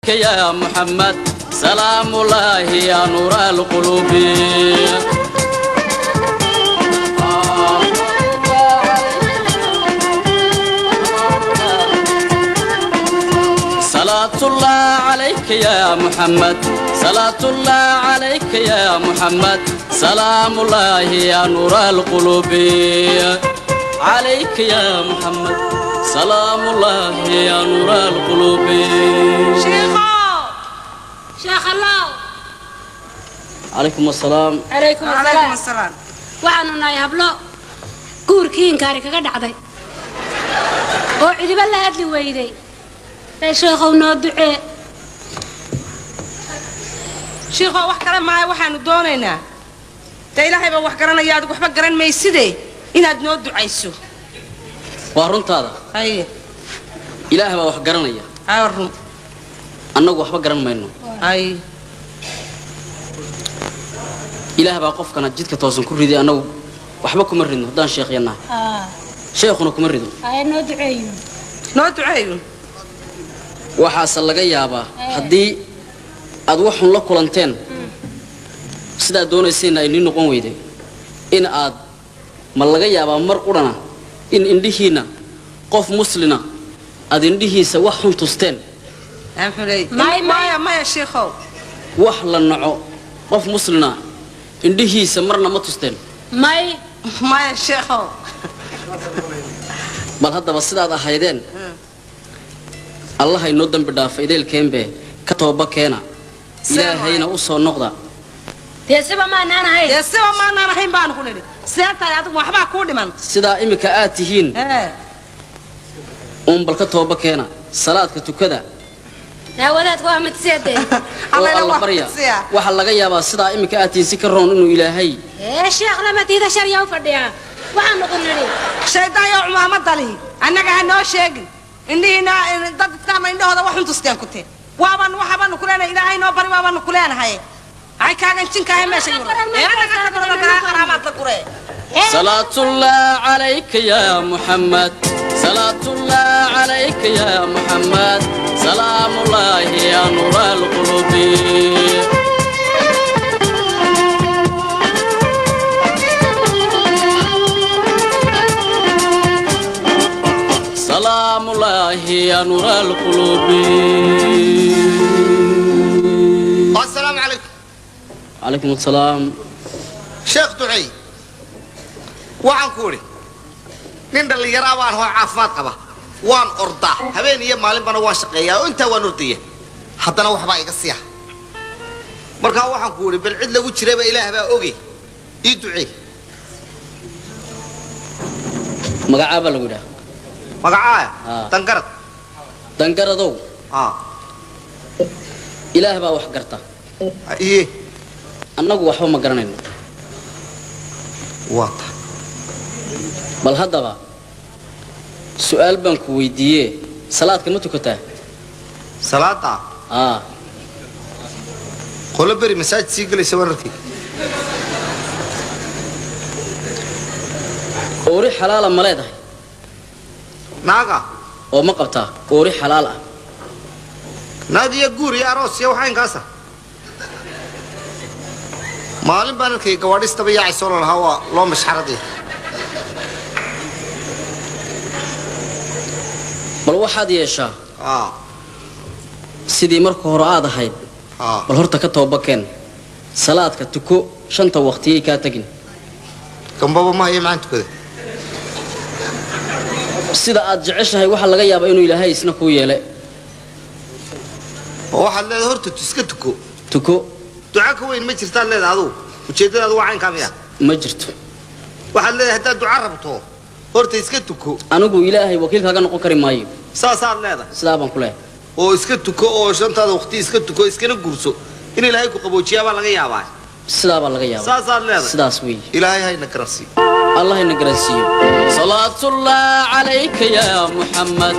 يا محمد سلام الله يا نور القلوب صلاة الله عليك يا محمد صلاة الله عليك يا محمد سلام الله يا نور القلوب عليك يا محمد سلام الله يا نور القلوب شيخ الله عليكم السلام عليكم السلام وعننا يهبلو كوركين كاري كغا دحداي oo cidiba la hadli weyday sheekhow noo ducee sheekhow wax kale ma waxaanu doonaynaa ta ilaahay baa wax garanaya aad waxba garan maysidee inaad noo ducayso waa runtaada ay ilaahay baa wax garanaya run annagu waxba garan mayno ay ilaahay baa qofkana jidka toosan ku riday annagu waxba kuma ridno hadaan sheekhyana sheekhuna kuma rido ay noo duceeyo waxaas laga yaabaa haddii aad waxun la kulanteen sida doonayseen ay noqon weyday in aad ma laga yaabaa mar qudana in indhihiina qof muslina aad indhihiisa wax xun tusteen maya sheekhow wax la naco qof muslina indhihiisa marna ma tusteen maya sheekhow bal haddaba sidaad ahaydeen الله ينودن بدافع إذا الكيمبه كتوبة كينا إلهينا أصلا نقطة يسبب ما أنا هاي يسبب ما أنا هاي بانه كله سيرت يا أدم وحبا كودي من سدا إمك آتيهين بالكتوبة كينا صلاة كتوكدا يا ولد قامت سيدي الله بريا وحلا لقيا بس سدا إمك آتين سكرون إنه إلهي إيش يا لما تيجي شريعة وفرديها وعن قلنا لي شيطان يا عمامة دلي أنا قاعد نوشيق إني هنا ضد التام إنه هذا واحد تستين كتير وابن وحبن كلنا إلى هاي نوبري وابن كلنا هاي كاغن تشين كاي ماشي صلاة الله عليك يا محمد صلاة الله عليك يا محمد سلام الله يا نور القلوب سلام الله يا نور القلوب السلام عليكم عليكم السلام شيخ دعي وعن كوري نين اللي يرى وان هو عافماد قبا وان أرضا هبين يا مالين بنا واشقيا وانت وان أرضية حتى لو حبا يقصيها مركا وحن كوري بالعدل وجرب إله بقى أوجي يدعي مقعب الودا مقعايا تنقرت تنقرتو إله بقى وحقرته إيه annagu waxba ma garanayno waata bal hadaba su'aal baan ku weydiiyay salaadka ma tukataa salaada qolo bari masaajid sii galaysa wararkii oori xalaal ma leedahay naaga oo ma qabtaa oori xalaal ah naadiya guur iyo aroos iyo waxaan kaasa maalin baan arkay gawadhistaba yaacay soo lahaa waa loo mashxaradii bal waxaad yeeshaa sidii marka hore aad ahayd bal horta ka toobakeen salaadka tuko shanta waqtiyay ka tagin kambaba ma ay macaan tukada sida aad jeceshahay waxa laga yaabaa inuu ilaahay isna ku yeelay waxaad leedahay horta iska tuko duca ka weyn ma jirtaa leedahay adigu ujeedadaadu waa cayn kaamiya ma jirto waxaad leedahay haddaad duca rabto horta iska tuko anigu ilaahay wakiilkaaga noqon kari maayo saasaad leedahay sidaa baan ku leeyahay oo iska tuko oo shantaada waqti iska tuko iskana guurso in ilaahay ku qaboojiyaa baa laga yaabaa sidaa baa laga yaabaa saasaad leedahay sidaas weey ilaahay hayna garansiiyo الله ينقرسيه صلاة الله عليك يا محمد